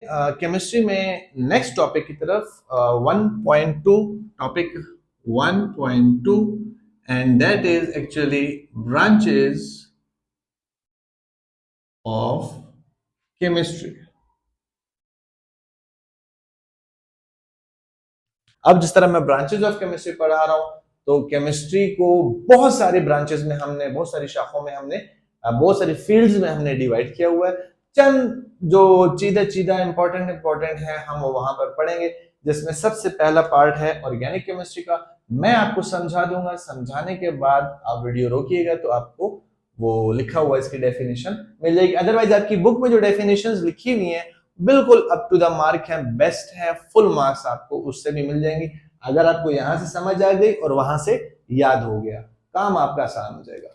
Chemistry में next topic की तरफ 1.2 topic 1.2 and that is actually branches of chemistry. अब जिस तरह मैं ब्रांचेस ऑफ केमिस्ट्री पढ़ा रहा हूं तो केमिस्ट्री को बहुत सारे ब्रांचेस में हमने, बहुत सारी शाखाओं में हमने, बहुत सारी फील्ड्स में हमने डिवाइड किया हुआ है। चंद जो चीजें इंपॉर्टेंट है हम वो वहां पर पढ़ेंगे, जिसमें सबसे पहला पार्ट है ऑर्गेनिक केमिस्ट्री का। मैं आपको समझा दूंगा, समझाने के बाद आप वीडियो रोकिएगा तो आपको वो लिखा हुआ इसकी डेफिनेशन मिल जाएगी। अदरवाइज आपकी बुक में जो डेफिनेशंस लिखी हुई हैं बिल्कुल अप टू द मार्क है, बेस्ट है, फुल मार्क्स आपको उससे भी मिल जाएंगे। अगर आपको यहां से समझ आ गई और वहां से याद हो गया, काम आपका आसान हो जाएगा।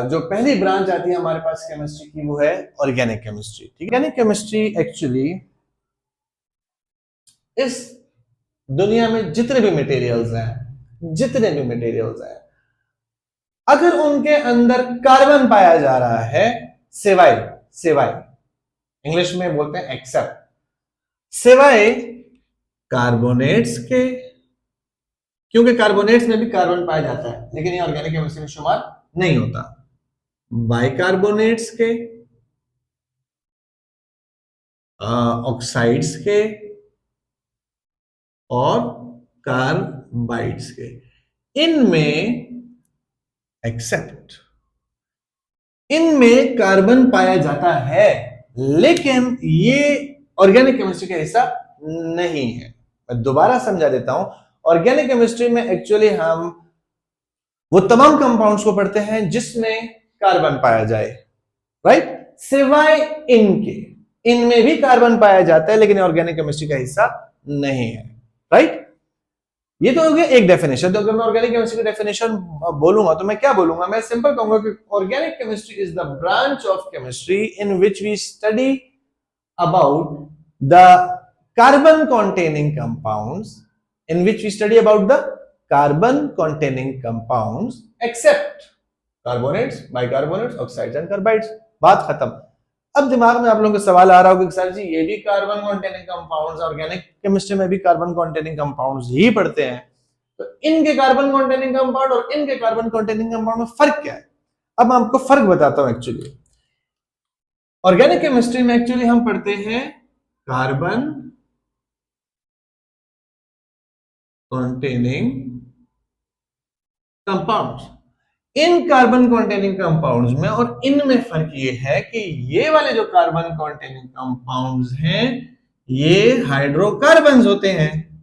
जो पहली ब्रांच आती है हमारे पास केमिस्ट्री की वो है ऑर्गेनिक केमिस्ट्री। ठीक है, ऑर्गेनिक केमिस्ट्री एक्चुअली इस दुनिया में जितने भी मटेरियल्स हैं, अगर उनके अंदर कार्बन पाया जा रहा है, सिवाय सिवाय इंग्लिश में बोलते हैं एक्सेप्ट, सिवाय कार्बोनेट्स के, क्योंकि कार्बोनेट्स में भी कार्बन पाया जाता है लेकिन ये ऑर्गेनिक केमिस्ट्री में शुमार नहीं होता, बाइकार्बोनेट्स के, ऑक्साइड्स के और कार्बाइड्स के, इनमें एक्सेप्ट इनमें कार्बन पाया जाता है लेकिन ये ऑर्गेनिक केमिस्ट्री का हिस्सा नहीं है। मैं दोबारा समझा देता हूं, ऑर्गेनिक केमिस्ट्री में एक्चुअली हम वो तमाम कंपाउंड्स को पढ़ते हैं जिसमें कार्बन पाया जाए, राइट, सिवाय इनके, इनमें भी कार्बन पाया जाता है लेकिन ऑर्गेनिक केमिस्ट्री का हिस्सा नहीं है, राइट। ये तो हो गया एक डेफिनेशन। तो अगर मैं ऑर्गेनिक केमिस्ट्री की डेफिनेशन बोलूंगा तो मैं क्या बोलूंगा, मैं सिंपल कहूंगा कि organic chemistry is the branch of chemistry in which we study about the carbon containing compounds, in which we study about the carbon containing compounds except carbonates, bicarbonates, oxides and carbides। बात खत्म। अब दिमाग में आप लोगों को सवाल आ रहा होगा कि सर जी ये भी carbon containing compounds, organic chemistry में भी कार्बन कॉन्टेनिंग कंपाउंड्स ही पढ़ते हैं, तो इनके कार्बन कॉन्टेनिंग कंपाउंड और इनके कार्बन कॉन्टेनिंग कंपाउंड में फर्क क्या है? अब मैं आपको फर्क बताता हूं। एक्चुअली ऑर्गेनिक केमिस्ट्री में एक्चुअली हम पढ़ते हैं कार्बन कॉन्टेनिंग कंपाउंड्स। इन कार्बन कॉन्टेनिंग कंपाउंड्स में और इनमें फर्क ये है कि ये वाले जो कार्बन कॉन्टेनिंग कंपाउंड्स हैं ये हाइड्रोकार्बन्स होते हैं।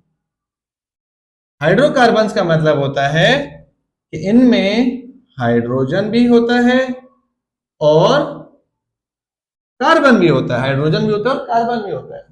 हाइड्रोकार्बन्स का मतलब होता है कि इनमें हाइड्रोजन भी होता है और कार्बन भी होता है, हाइड्रोजन भी होता है और कार्बन भी होता है।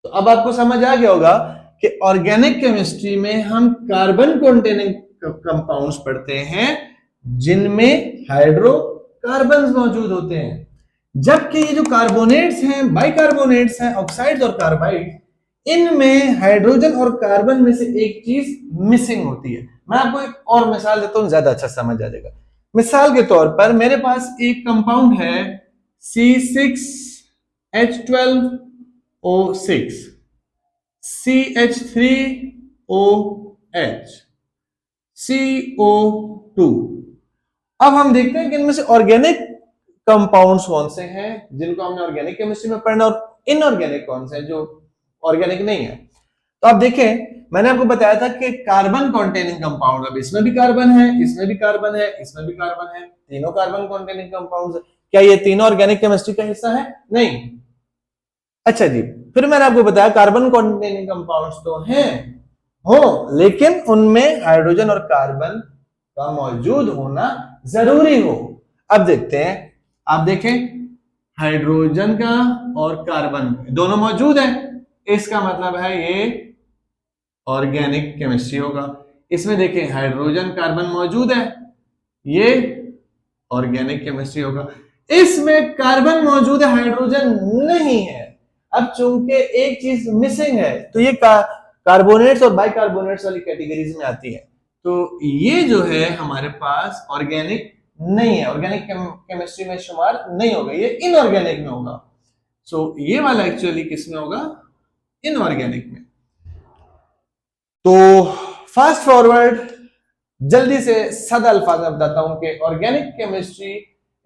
तो अब आपको समझ आ गया होगा कि ऑर्गेनिक केमिस्ट्री में हम कार्बन कॉन्टेनिंग कंपाउंड्स पढ़ते हैं जिनमें हाइड्रोकार्बन्स मौजूद होते हैं, जबकि ये जो कार्बोनेट्स हैं, बाइकार्बोनेट्स हैं, ऑक्साइड्स और कार्बाइड, इनमें हाइड्रोजन और कार्बन में से एक चीज मिसिंग होती है। मैं आपको एक और मिसाल देता हूं, ज्यादा अच्छा समझ आ जाएगा। मिसाल के तौर पर मेरे पास एक कंपाउंड है C6H12O6, CH3OH, CO2। अब हम देखते हैं कि इनमें से ऑर्गेनिक कंपाउंड्स कौन से हैं जिनको हमने ऑर्गेनिक केमिस्ट्री में पढ़ना और इनऑर्गेनिक कौन से हैं जो ऑर्गेनिक नहीं है। तो आप देखें, मैंने आपको बताया था कि कार्बन कॉन्टेनिंग कंपाउंड, अब इसमें भी कार्बन है, इसमें भी कार्बन है, इसमें भी कार्बन है, तीनों कार्बन कॉन्टेनिंग कंपाउंड्स है। क्या ये तीनों ऑर्गेनिक केमिस्ट्री का हिस्सा है? नहीं। अच्छा जी, फिर मैंने आपको बताया कार्बन कॉन्टेनिंग कंपाउंड्स तो हैं हो, लेकिन उनमें हाइड्रोजन और कार्बन का मौजूद होना जरूरी हो। अब देखते हैं, आप देखें हाइड्रोजन का और कार्बन दोनों मौजूद है, इसका मतलब है ये ऑर्गेनिक केमिस्ट्री होगा। इसमें देखें हाइड्रोजन कार्बन मौजूद है, ये ऑर्गेनिक केमिस्ट्री होगा। इसमें कार्बन मौजूद है, हाइड्रोजन नहीं है। अब चूंकि एक चीज मिसिंग है तो ये कार्बोनेट्स और बाइकार्बोनेट्स वाली कैटेगरीज में आती है, तो ये जो है हमारे पास ऑर्गेनिक नहीं है, ऑर्गेनिक केमिस्ट्री में शुमार नहीं होगा, ये इनऑर्गेनिक में होगा। सो ये वाला एक्चुअली किसमें होगा, इनऑर्गेनिक में। तो फास्ट फॉरवर्ड, जल्दी से सादा अल्फाज में बताता हूं कि organic chemistry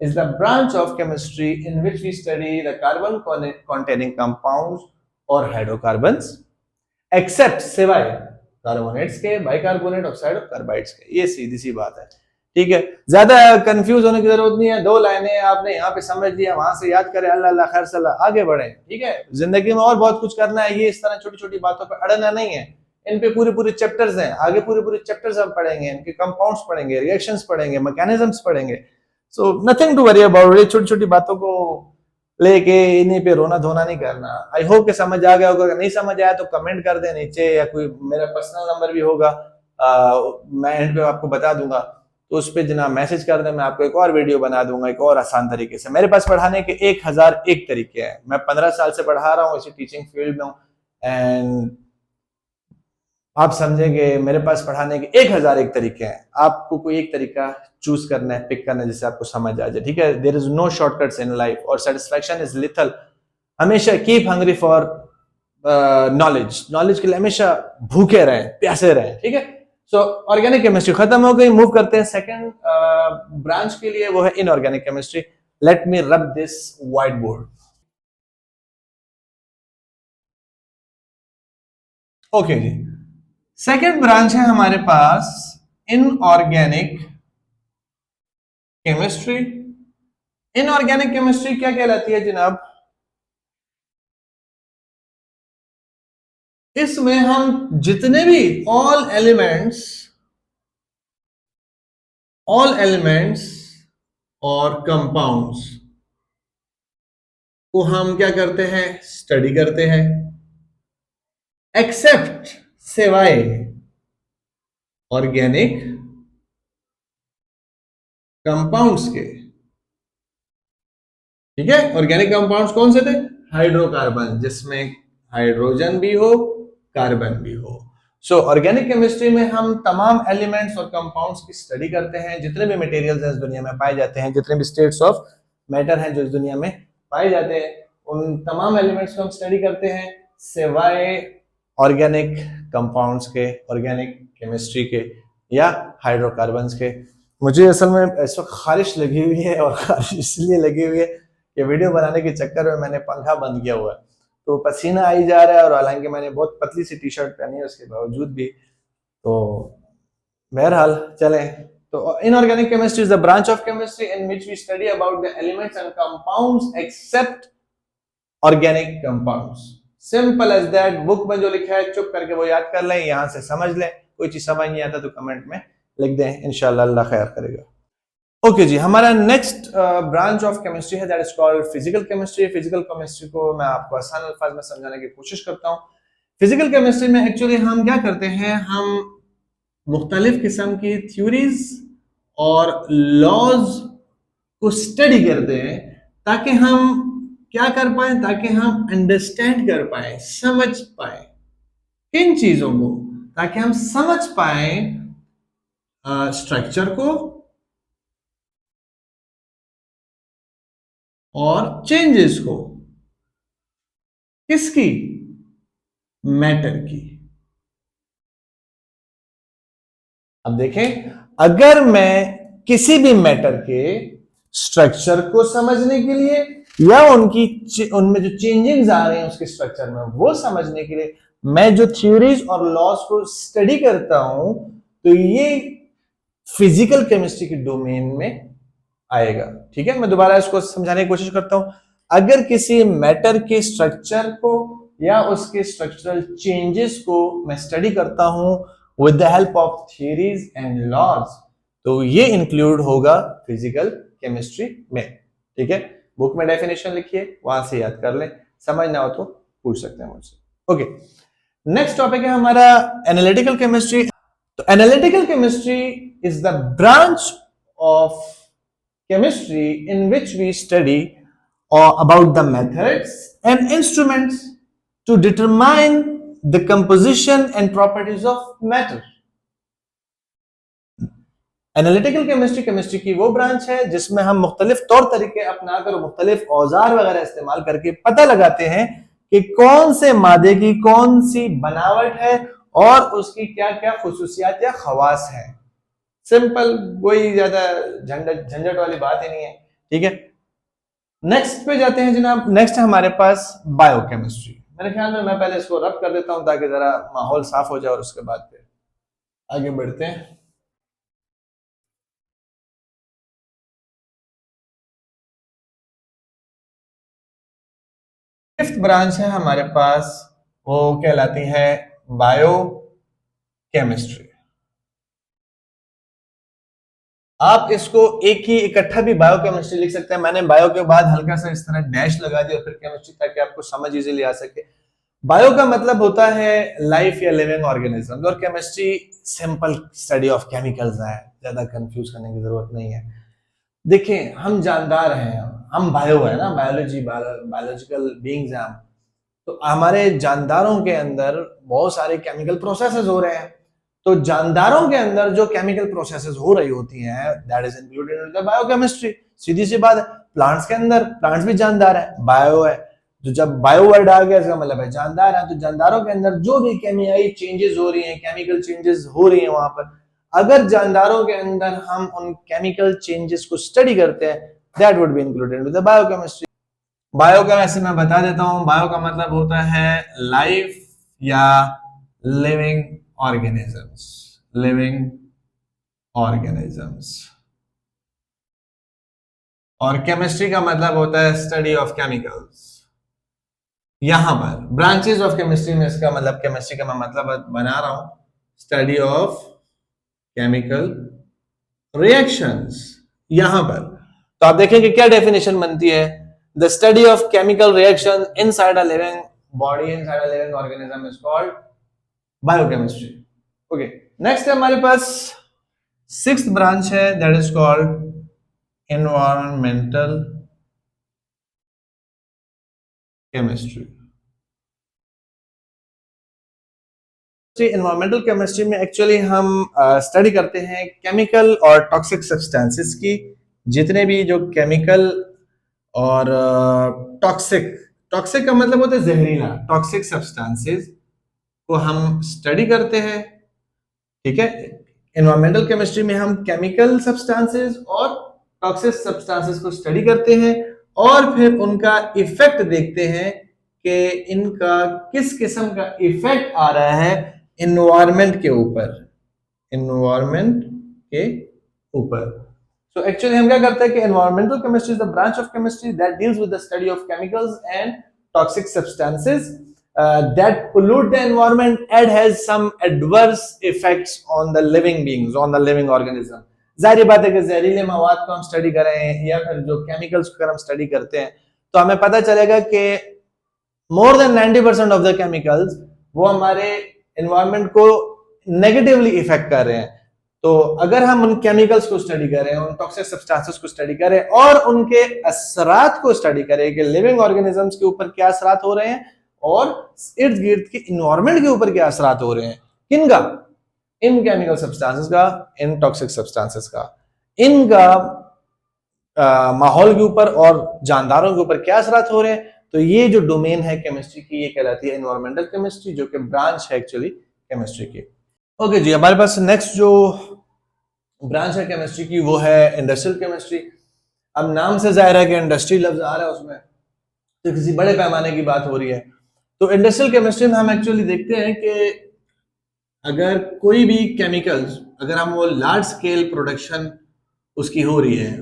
is the branch of chemistry in which we study the carbon containing compounds और हाइड्रोकार्बन्स एक्सेप्ट, सिवाय कार्बोनेट्स के, बाइकार्बोनेट, ऑक्साइड और कार्बाइड्स के। ये सीधी सी बात है, ठीक है, ज्यादा कंफ्यूज होने की जरूरत नहीं है। 2 लाइनें आपने यहाँ पे समझ लिया, वहां से याद करें, अल्लाह अल्लाह खैर सल्लाह, आगे बढ़े, ठीक है। जिंदगी में और बहुत कुछ करना है, ये इस तरह छोटी छोटी बातों पर अड़ना नहीं है। इन पे पूरे पूरे चैप्टर्स हैं, आगे पूरे पूरे चैप्टर्स हम पढ़ेंगे, इनके कंपाउंड्स पढ़ेंगे, रिएक्शंस पढ़ेंगे, मैकेनिज्म्स पढ़ेंगे। So nothing to worry about it, छोटी छोटी बातों को लेके इन्हीं पे रोना धोना नहीं करना। आई होप कि समझ आ गया होगा। अगर नहीं समझ आया तो कमेंट कर दे नीचे, या कोई मेरा पर्सनल नंबर भी होगा, मैं एंड पे आपको बता दूंगा, तो उस पर जनाब मैसेज कर दे, मैं आपको एक और वीडियो बना दूंगा एक और आसान तरीके से। मेरे पास पढ़ाने के 1001 तरीके हैं। मैं 15 साल से पढ़ा रहा हूँ, इसी टीचिंग फील्ड में हूँ, एंड आप समझेंगे मेरे पास पढ़ाने के 1001 तरीके हैं। आपको कोई एक तरीका चूज करना है, पिक करना है, जिससे आपको समझ आ जाए, ठीक है। There is no shortcuts in life, और सेटिस्फैक्शन इज लिथल। हमेशा keep hungry for knowledge, knowledge के लिए हमेशा भूखे रहें, प्यासे रहें, ठीक है। सो ऑर्गेनिक केमिस्ट्री खत्म हो गई। मूव करते हैं सेकंड ब्रांच के लिए, वो है inorganic chemistry. Let me rub this white board. Okay जी, सेकंड ब्रांच है हमारे पास इनऑर्गेनिक केमिस्ट्री। इनऑर्गेनिक केमिस्ट्री क्या कहलाती है जनाब? इसमें हम जितने भी ऑल एलिमेंट्स और कंपाउंड्स को हम क्या करते हैं, स्टडी करते हैं, एक्सेप्ट, सिवाय ऑर्गेनिक कंपाउंड्स के, ठीक है। ऑर्गेनिक कंपाउंड्स कौन से थे? हाइड्रोकार्बन, जिसमें हाइड्रोजन भी हो, कार्बन भी हो। सो ऑर्गेनिक केमिस्ट्री में हम तमाम एलिमेंट्स और कंपाउंड्स की स्टडी करते हैं, जितने भी मटेरियल्स हैं इस दुनिया में पाए जाते हैं, जितने भी स्टेट्स ऑफ मैटर हैं जो इस दुनिया में पाए जाते हैं, उन तमाम एलिमेंट्स को हम स्टडी करते हैं, सिवाय ऑर्गेनिक कंपाउंड्स के, ऑर्गेनिक केमिस्ट्री के या हाइड्रोकार्बन्स के। मुझे असल में इस वक्त खारिश लगी हुई है, और खारिश इसलिए लगी हुई है कि वीडियो बनाने के चक्कर में मैंने पंखा बंद किया हुआ है, तो पसीना आई जा रहा है, और हालांकि मैंने बहुत पतली सी टी शर्ट पहनी है उसके बावजूद भी। तो बहरहाल चलें, तो inorganic chemistry is the branch of chemistry in which we study about the elements and compounds except organic compounds. Simple as that. Book में जो लिखा है चुप करके वो याद कर लें, यहां से समझ लें। कोई चीज समझ नहीं आता तो कमेंट में लिख दें, इंशाल्लाह अल्लाह खैर करेगा। ओके जी, हमारा नेक्स्ट ब्रांच ऑफ केमिस्ट्री है, that is called physical chemistry. Physical chemistry को मैं आपको आसान अल्फाज में समझाने की कोशिश करता हूँ। फिजिकल केमिस्ट्री में एक्चुअली हम क्या करते हैं, हम मुख्तलिफ किस्म की थ्योरीज और लॉज को स्टडी करते हैं, ताकि हम क्या कर पाए, ताकि हम अंडरस्टैंड कर पाए, समझ पाए किन चीजों को, ताकि हम समझ पाए स्ट्रक्चर को और चेंजेस को। किसकी? मैटर की। अब देखें, अगर मैं किसी भी मैटर के स्ट्रक्चर को समझने के लिए या उनमें जो चेंजिंग्स आ रहे हैं उसके स्ट्रक्चर में, वो समझने के लिए मैं जो थ्योरीज और लॉज को स्टडी करता हूं, तो ये फिजिकल केमिस्ट्री के डोमेन में आएगा, ठीक है। मैं दोबारा इसको समझाने की कोशिश करता हूं। अगर किसी मैटर के स्ट्रक्चर को या उसके स्ट्रक्चरल चेंजेस को मैं स्टडी करता हूं with the help of theories and laws, तो ये इंक्लूड होगा फिजिकल केमिस्ट्री में, ठीक है। बुक में डेफिनेशन लिखिए, वहां से याद कर लें, समझ ना हो तो पूछ सकते हैं मुझसे। ओके, नेक्स्ट टॉपिक है हमारा एनालिटिकल केमिस्ट्री। तो analytical chemistry is the branch of chemistry in which we study about the methods and instruments to determine the composition and properties of matter. Analytical chemistry chemistry की वो branch है जिसमें हम मुख्तलिफ तौर तरीके अपनाकर मुख्तलिफ औजार वगैरह इस्तेमाल करके पता लगाते हैं कि कौन से मादे की कौन सी बनावट है और उसकी क्या क्या खुसूसियात या खवास है। सिंपल, कोई ज्यादा झंझट झंझट वाली बात ही नहीं है। ठीक है, नेक्स्ट पे जाते हैं जनाब। नेक्स्ट है हमारे पास बायोकेमिस्ट्री। मेरे ख्याल में मैं पहले इसको रब कर देता हूं ताकि जरा माहौल साफ हो जाए और उसके बाद फिर आगे बढ़ते हैं। फिफ्थ ब्रांच है हमारे पास, वो कहलाती है बायो केमिस्ट्री। आप इसको एक ही इकट्ठा भी बायो केमिस्ट्री लिख सकते हैं। मैंने बायो के बाद हल्का सा इस तरह डैश लगा दिया फिर केमिस्ट्री, ताकि आपको समझ इजीली आ सके। बायो का मतलब होता है लाइफ या लिविंग ऑर्गेनिज्म, और chemistry simple study of chemicals है, ज्यादा कंफ्यूज करने की जरूरत नहीं है। देखिए, हम जानदार हैं, हम बायो है ना, बायोलॉजी, बायोलॉजिकल बीइंग्स हैं हम। तो हमारे जानदारों के अंदर बहुत सारे केमिकल प्रोसेसेस हो रहे हैं। तो जानदारों के अंदर जो केमिकल प्रोसेसेस हो रही होती हैं, that is included in the biochemistry. सीधी सी बात है, प्लांट्स के अंदर, प्लांट्स भी जानदार है, बायो है। तो जब बायो वर्ड आ गया इसका मतलब है जानदार है। तो जानदारों के अंदर जो भी केमियाई चेंजेस हो रही हैं, केमिकल चेंजेस हो रही हैं वहां पर, अगर जानदारों के अंदर हम उन केमिकल चेंजेस को स्टडी करते हैं, that would be included in the biochemistry. Bio का वैसे मैं बता देता हूं, बायो का मतलब होता है लाइफ या लिविंग ऑर्गेनिजम्स, लिविंग ऑर्गेनिजम्स। और केमिस्ट्री का मतलब होता है स्टडी ऑफ केमिकल्स। यहां पर ब्रांचेस ऑफ केमिस्ट्री में इसका मतलब, केमिस्ट्री का मैं मतलब बना रहा हूं स्टडी ऑफ केमिकल रिएक्शंस। यहां पर तो आप देखेंगे क्या डेफिनेशन बनती है, the study of chemical reaction inside a living body, inside a living organism is called biochemistry. Okay, next है हमारे पास सिक्स्थ ब्रांच है, that is called environmental chemistry. Environmental chemistry में एक्चुअली हम स्टडी करते हैं केमिकल और टॉक्सिक सब्सटेंसेस की। जितने भी जो केमिकल और टॉक्सिक, टॉक्सिक का मतलब होता है जहरीला, टॉक्सिक सब्सटेंसेस को हम स्टडी करते हैं। ठीक है, एनवायरमेंटल केमिस्ट्री में हम केमिकल सब्सटेंसेस और टॉक्सिक सब्सटेंसेस को स्टडी करते हैं और फिर उनका इफेक्ट देखते हैं कि इनका किस किस्म का इफेक्ट आ रहा है एनवायरमेंट के ऊपर, एनवायरमेंट के ऊपर। So actually हम क्या करते हैं कि environmental chemistry is the branch of chemistry that deals with the study of chemicals and toxic substances that pollute the environment and has some adverse effects on the living beings, on the living organism. जाहिर बात है कि जहरीले मवाद को हम study कर रहे हैं या फिर जो केमिकल्स को अगर हम स्टडी करते हैं तो हमें पता चलेगा कि more than 90% of the chemicals वो हमारे एनवायरमेंट को नेगेटिवली इफेक्ट कर रहे हैं। तो अगर हम उन केमिकल्स को स्टडी करें, उन टॉक्सिक सब्सटेंसेस को स्टडी करें और उनके असरात को स्टडी करें कि लिविंग ऑर्गेनिजम्स के ऊपर क्या असरात हो रहे हैं और इर्द गिर्द के इन्वायरमेंट के ऊपर क्या असरात हो रहे हैं, किनका, इन केमिकल सब्सटेंसेस का, इन टॉक्सिक सब्सटेंसेस का, इनका माहौल के ऊपर और जानदारों के ऊपर क्या असरात हो रहे हैं, तो ये जो डोमेन है केमिस्ट्री की ये कहलाती है एनवायरमेंटल केमिस्ट्री, जो कि ब्रांच है एक्चुअली केमिस्ट्री की। ओके जी, हमारे पास नेक्स्ट जो ब्रांच है केमिस्ट्री की वो है इंडस्ट्रियल केमिस्ट्री। अब नाम से जाहिर है कि इंडस्ट्री लफ्ज आ रहा है उसमें, तो किसी बड़े पैमाने की बात हो रही है। तो इंडस्ट्रियल केमिस्ट्री में हम एक्चुअली देखते हैं कि अगर कोई भी केमिकल्स, अगर हम वो लार्ज स्केल प्रोडक्शन उसकी हो रही है,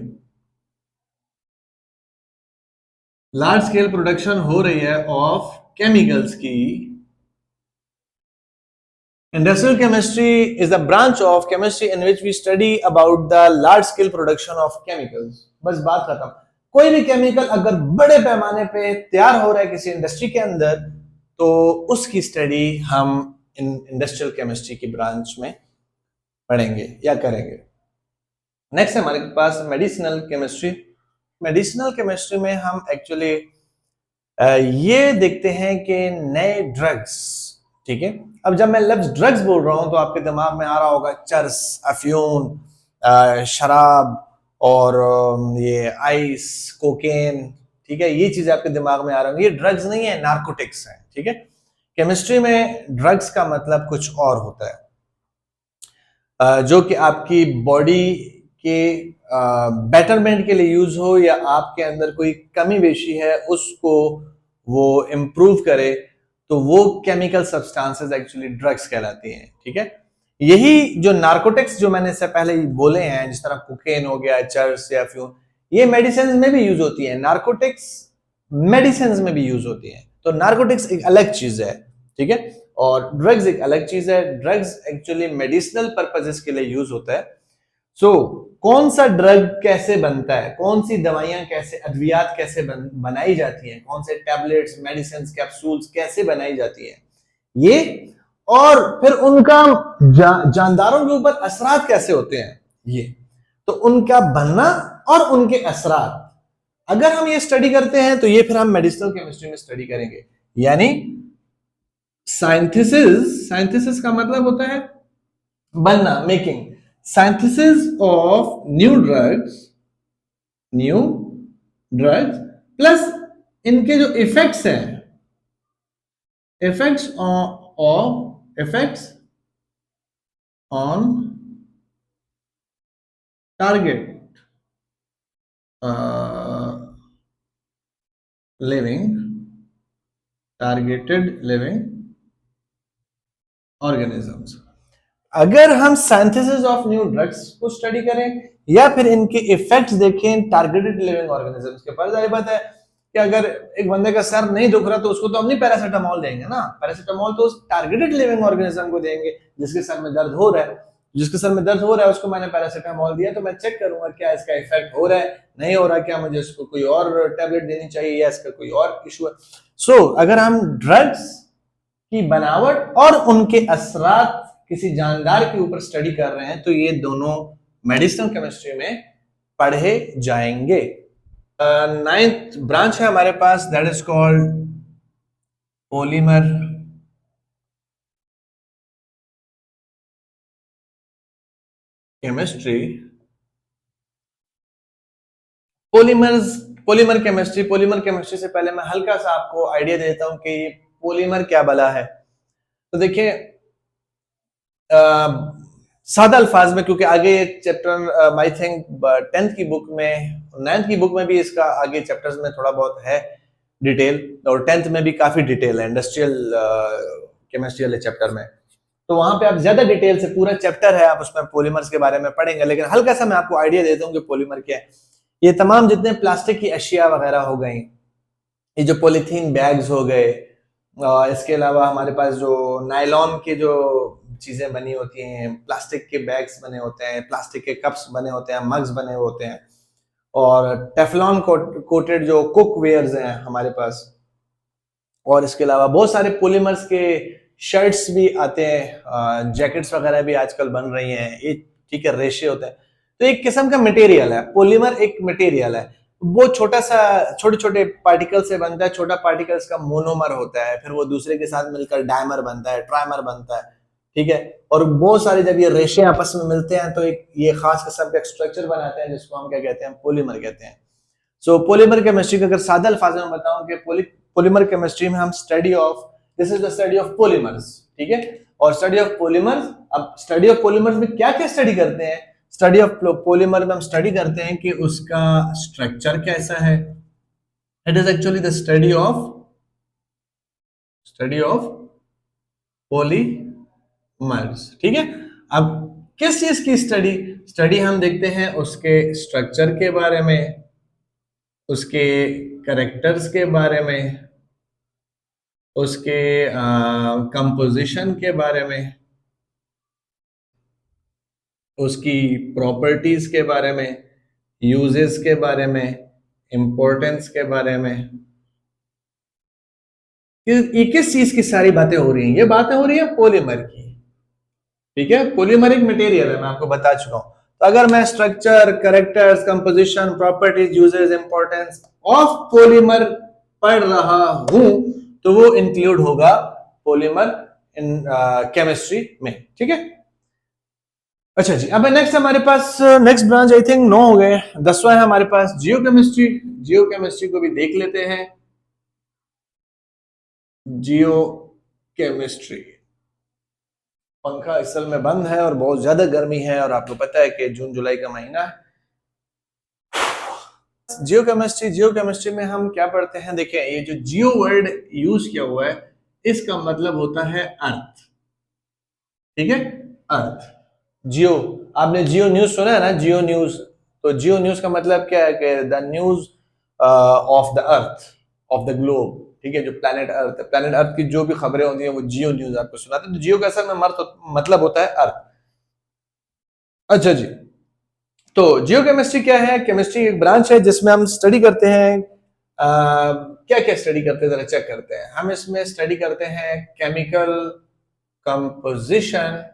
लार्ज स्केल प्रोडक्शन हो रही है ऑफ केमिकल्स की, industrial chemistry is the branch of chemistry in which we study about the large scale production of chemicals। बस बात खत्म। कोई भी केमिकल अगर बड़े पैमाने पे तैयार हो रहा है किसी इंडस्ट्री के अंदर तो उसकी स्टडी हम इंडस्ट्रियल केमिस्ट्री की ब्रांच में पढ़ेंगे या करेंगे। नेक्स्ट है हमारे पास मेडिसिनल केमिस्ट्री। मेडिसिनल केमिस्ट्री में हम एक्चुअली ये देखते हैं कि नए ड्रग्स, ठीक है, अब जब मैं लफ्ज ड्रग्स बोल रहा हूं तो आपके दिमाग में आ रहा होगा चरस, अफ्यून, शराब और ये आइस, कोकेन, ठीक है, ये चीजें आपके दिमाग में आ रही होंगी। ये ड्रग्स नहीं है, नार्कोटिक्स है, ठीक है। केमिस्ट्री में ड्रग्स का मतलब कुछ और होता है, जो कि आपकी बॉडी के बेटरमेंट के लिए यूज हो या आपके अंदर कोई कमी बेशी है उसको वो इम्प्रूव करे, तो वो केमिकल सब्सटेंसेस एक्चुअली ड्रग्स कहलाती हैं, ठीक है। यही जो नार्कोटिक्स जो मैंने इससे पहले बोले हैं, जिस तरह कोकेन हो गया, चर्स या फ्यूम, ये मेडिसिन में भी यूज होती है। नार्कोटिक्स मेडिसिन में भी यूज होती है। तो नार्कोटिक्स एक अलग चीज है, ठीक है, और ड्रग्स एक अलग चीज है। ड्रग्स एक्चुअली मेडिसिनल पर्पसेस के लिए यूज होता है। सो कौन सा ड्रग कैसे बनता है, कौन सी दवाइयां कैसे, अद्वियात कैसे बनाई जाती हैं, कौन से टैबलेट्स, मेडिसिन, कैप्सूल्स कैसे बनाई जाती हैं, ये, और फिर उनका जानदारों के ऊपर असरात कैसे होते हैं, ये, तो उनका बनना और उनके असरात अगर हम ये स्टडी करते हैं तो ये फिर हम मेडिसिनल केमिस्ट्री में स्टडी करेंगे। यानी साइंथिसिस का मतलब होता है बनना, making, synthesis of new drugs plus इनके जो इफेक्ट्स हैं, effects on target targeted living organisms. अगर हम साइंथिसिस ऑफ न्यू ड्रग्स को स्टडी करें या फिर इनके इफेक्ट्स देखें टारगेटेड लिविंग ऑर्गेनिजम्स के पर, जाहिर बात है कि अगर एक बंदे का सर नहीं दुख रहा तो उसको तो हम नहीं पैरासीटामोल देंगे ना, पैरासीटामोल तो उस टारगेटेड लिविंग ऑर्गेनिज्म को देंगे जिसके सर में दर्द हो रहा है। जिसके सर में दर्द हो रहा है उसको मैंने पैरासीटामोल दिया, तो मैं चेक करूंगा क्या इसका इफेक्ट हो रहा है, नहीं हो रहा, क्या मुझे इसको कोई और टैबलेट देनी चाहिए या इसका कोई और इशू है। सो अगर हम ड्रग्स की बनावट और उनके असरात किसी जानदार के ऊपर स्टडी कर रहे हैं तो ये दोनों मेडिसिनल केमिस्ट्री में पढ़े जाएंगे। नाइन्थ ब्रांच है हमारे पास, that is called polymer chemistry. Polymer chemistry से पहले मैं हल्का सा आपको आइडिया देता हूं कि पॉलीमर क्या बला है। तो देखिए सादा अल्फाज में, क्योंकि आगे चैप्टर आई थिंक 10th की बुक में, 9th की बुक में भी इसका आगे चैप्टर्स में थोड़ा बहुत है डिटेल, और 10th में भी काफी डिटेल है इंडस्ट्रियल केमिस्ट्री वाले चैप्टर में। तो वहां पे आप ज्यादा डिटेल से, पूरा चैप्टर है, आप उसमें पॉलीमर्स के बारे में पढ़ेंगे, लेकिन हल्का सा मैं आपको आइडिया देता हूँ कि पॉलीमर क्या है। ये तमाम जितने प्लास्टिक की अशिया वगैरह हो गई, ये जो पॉलीथीन बैग्स हो गए, इसके अलावा हमारे पास जो नायलॉन के जो चीजें बनी होती हैं, प्लास्टिक के बैग्स बने होते हैं, प्लास्टिक के कप्स बने होते हैं, मग्स बने होते हैं, और टेफलॉन कोटेड जो कुक वेयर्स हैं हमारे पास, और इसके अलावा बहुत सारे पॉलीमर्स के शर्ट्स भी आते हैं, जैकेट्स वगैरह भी आजकल बन रही हैं, ये ठीक है, रेशे होते हैं। तो एक किस्म का मटेरियल है पॉलीमर, एक मटेरियल है, वो छोटा सा, छोटे छोटे पार्टिकल से बनता है। छोटा पार्टिकल्स का मोनोमर होता है, फिर वो दूसरे के साथ मिलकर डायमर बनता है, ट्राइमर बनता है, ठीक है। और बहुत सारे जब ये रेशे आपस में मिलते हैं तो एक ये खास किस्म का स्ट्रक्चर बनाते हैं जिसको हम क्या कहते हैं, पॉलीमर कहते हैं। सो पॉलीमर केमिस्ट्री का अगर सादा अल्फाज में बताऊं कि पॉलीमर केमिस्ट्री में हम study of, this is the study of polymers, ठीक है। और स्टडी ऑफ पॉलीमर्स, अब स्टडी ऑफ पॉलीमर्स में क्या क्या स्टडी करते हैं, स्टडी ऑफ पॉलीमर में हम स्टडी करते हैं कि उसका स्ट्रक्चर कैसा है। It is actually the study of polymers, ठीक है। अब किस चीज की स्टडी हम देखते हैं, उसके स्ट्रक्चर के बारे में, उसके करेक्टर्स के बारे में, उसके कंपोजिशन के बारे में, उसकी प्रॉपर्टीज के बारे में, यूजेस के बारे में, इंपॉर्टेंस के बारे में। ये किस चीज की सारी बातें हो रही हैं, ये बातें हो रही है पॉलीमर की, ठीक है। पॉलीमर एक मटेरियल है, मैं आपको बता चुका हूं। तो अगर मैं structure, characters, composition, properties, uses, importance of polymer पढ़ रहा हूं तो वो इंक्लूड होगा पॉलीमर इन केमिस्ट्री में, ठीक है। अच्छा जी, अब नेक्स्ट हमारे पास नेक्स्ट ब्रांच आई थिंक 9 हो गए, 10वां है हमारे पास जियोकेमिस्ट्री। जियोकेमिस्ट्री को भी देख लेते हैं। जियो केमिस्ट्री, पंखा असल में बंद है और बहुत ज्यादा गर्मी है और आपको पता है कि जून जुलाई का महीना है। जियोकेमिस्ट्री में हम क्या पढ़ते हैं, देखिए ये जो जियो वर्ड यूज किया हुआ है इसका मतलब होता है अर्थ। ठीक है, अर्थ। जियो, आपने जियो न्यूज सुना है ना, जियो न्यूज। तो जियो न्यूज का मतलब क्या है कि the news of the earth, of the globe. ठीक है, जो प्लैनेट अर्थ है, प्लैनेट अर्थ की जो भी खबरें होती हैं वो जियो न्यूज आपको सुनाते हैं। तो जियो का असल में मतलब होता है अर्थ। अच्छा जी, तो जियो केमिस्ट्री क्या है? केमिस्ट्री एक ब्रांच है जिसमें हम स्टडी करते हैं, क्या क्या स्टडी करते हैं जरा चेक करते हैं। हम इसमें स्टडी करते हैं केमिकल कंपोजिशन,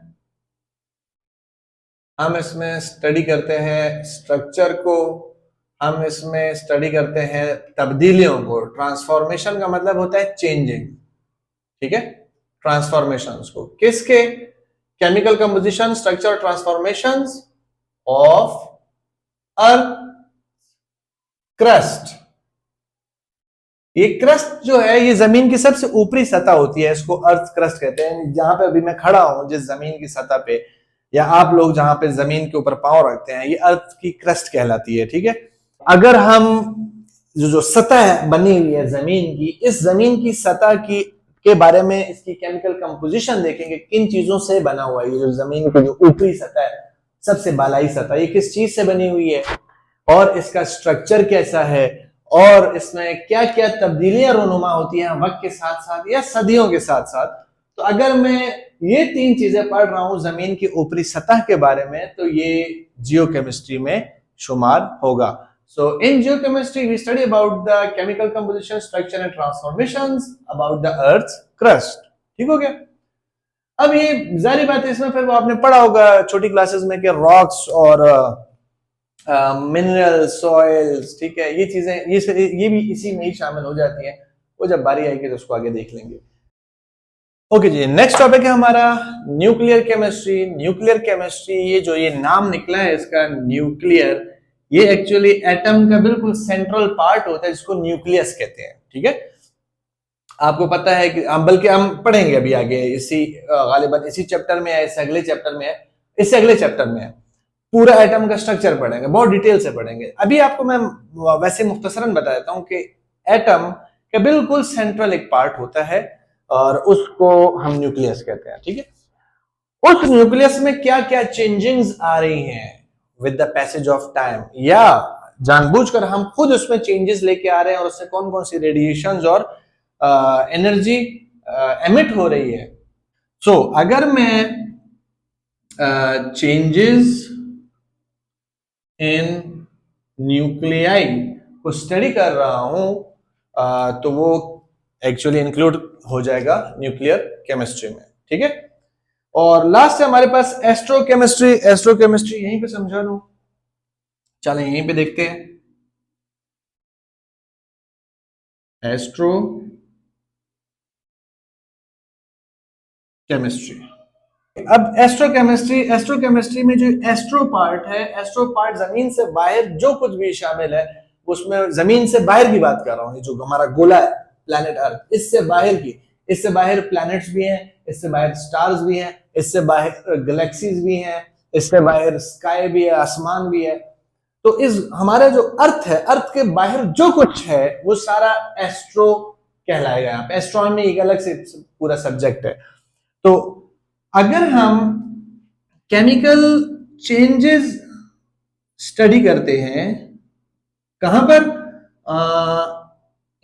हम इसमें स्टडी करते हैं स्ट्रक्चर को, हम इसमें स्टडी करते हैं तब्दीलियों को। ट्रांसफॉर्मेशन का मतलब होता है चेंजिंग। ठीक है, ट्रांसफॉर्मेशंस को किसके? Chemical composition, structure, transformations of earth crust. ये क्रस्ट जो है ये जमीन की सबसे ऊपरी सतह होती है, इसको अर्थ क्रस्ट कहते हैं। जहां पे अभी मैं खड़ा हूं, जिस जमीन की सतह पे, या आप लोग जहां पे जमीन के ऊपर पांव रखते हैं, ये अर्थ की क्रस्ट कहलाती है। ठीक है, अगर हम जो सतह बनी हुई है जमीन की, इस जमीन की सतह की के बारे में इसकी केमिकल कंपोजिशन देखेंगे, किन चीजों से बना हुआ है ये जो जमीन की जो ऊपरी सतह है, सबसे बालाई सतह, ये किस चीज से बनी हुई है और इसका स्ट्रक्चर कैसा है और इसमें क्या क्या तब्दीलियां रोनुमा होती हैं वक्त के साथ साथ या सदियों के साथ साथ। तो अगर मैं ये तीन चीजें पढ़ रहा हूं जमीन की ऊपरी सतह के बारे में, तो ये जियोकेमिस्ट्री में शुमार होगा। So in geochemistry we study about the chemical composition, structure and transformations about the earth's crust। ठीक हो गया? अब ये जारी बात है, इसमें फिर वो आपने पढ़ा होगा छोटी क्लासेस में कि रॉक्स और मिनरल सॉइल्स। ठीक है, ये चीजें ये भी इसी में ही शामिल हो जाती हैं। वो जब बारी आएगी तो उसको आगे देख लेंगे। ओके जी, नेक्स्ट टॉपिक है हमारा न्यूक्लियर केमिस्ट्री। न्यूक्लियर केमिस्ट्री, ये जो ये नाम निकला है इसका न्यूक्लियर, ये एक्चुअली एटम का बिल्कुल सेंट्रल पार्ट होता है जिसको न्यूक्लियस कहते हैं। ठीक है, आपको पता है कि बल्कि हम पढ़ेंगे अभी आगे, इसी गालिबन इसी चैप्टर में है, इससे अगले चैप्टर में है, इससे अगले चैप्टर में है, पूरा एटम का स्ट्रक्चर पढ़ेंगे, बहुत डिटेल से पढ़ेंगे। अभी आपको मैं वैसे मुख्तसरन बता देता हूं कि एटम का बिल्कुल सेंट्रल एक पार्ट होता है और उसको हम न्यूक्लियस कहते हैं। ठीक है, उस न्यूक्लियस में क्या क्या चेंजिंग्स आ रही हैं with the passage of time, या जानबूझकर हम खुद उसमें चेंजेस लेके आ रहे हैं और उससे कौन कौन सी रेडिएशंस और एनर्जी एमिट हो रही है। सो अगर मैं चेंजेस इन न्यूक्लियाई को स्टडी कर रहा हूं तो वो एक्चुअली इंक्लूड हो जाएगा न्यूक्लियर केमिस्ट्री में। ठीक है, और लास्ट है हमारे पास एस्ट्रोकेमिस्ट्री। एस्ट्रोकेमिस्ट्री यहीं पे समझा लूं, चलें यहीं पे देखते हैं। एस्ट्रो केमिस्ट्री, अब एस्ट्रोकेमिस्ट्री में जो एस्ट्रो पार्ट है, एस्ट्रो पार्ट जमीन से बाहर जो कुछ भी शामिल है, उसमें जमीन से बाहर की बात कर रहा हूं, जो हमारा गोला है प्लैनेट अर्थ, इससे बाहर की, इससे बाहर प्लैनेट्स भी हैं, इससे बाहर स्टार्स भी हैं, इससे बाहर गैलेक्सीज भी हैं, इससे बाहर स्काई भी है, आसमान भी है। तो इस हमारा जो अर्थ है, अर्थ के बाहर जो कुछ है वो सारा एस्ट्रो कहलाएगा। यहाँ पे एस्ट्रोनॉमी एक अलग से पूरा सब्जेक्ट है। तो अगर हम केमिकल चेंजेस स्टडी करते हैं कहां पर,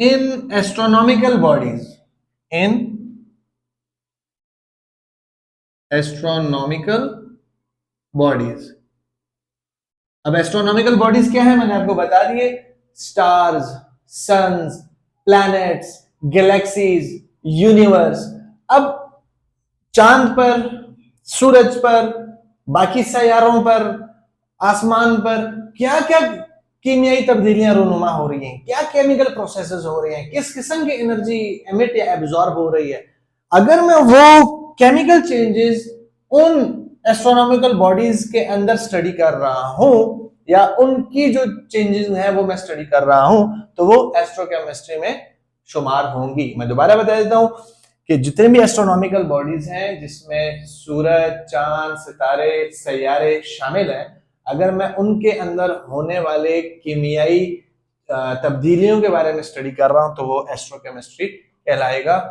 in astronomical bodies, in astronomical bodies. अब एस्ट्रोनॉमिकल बॉडीज क्या है मैंने आपको बता दिए, stars, suns, planets, galaxies, universe. अब चांद पर, सूरज पर, बाकी सैयारों पर, आसमान पर क्या क्या कीमियाई तब्दीलियां रोनुमा हो रही हैं, क्या केमिकल प्रोसेसेस हो रहे हैं, किस किस्म की एनर्जी एमिट या एब्जॉर्ब हो रही है। अगर मैं वो केमिकल चेंजेस उन एस्ट्रोनॉमिकल बॉडीज के अंदर स्टडी कर रहा हूं या उनकी जो चेंजेस हैं वो मैं स्टडी कर रहा हूं, तो वो एस्ट्रोकेमिस्ट्री में शुमार होंगी। मैं दोबारा बता देता हूं कि जितने भी एस्ट्रोनॉमिकल बॉडीज हैं जिसमें सूरज, चांद, सितारे, सैयारे शामिल हैं, अगर मैं उनके अंदर होने वाले कीमियाई तब्दीलियों के बारे में स्टडी कर रहा हूं तो वो एस्ट्रोकेमिस्ट्री कहलाएगा।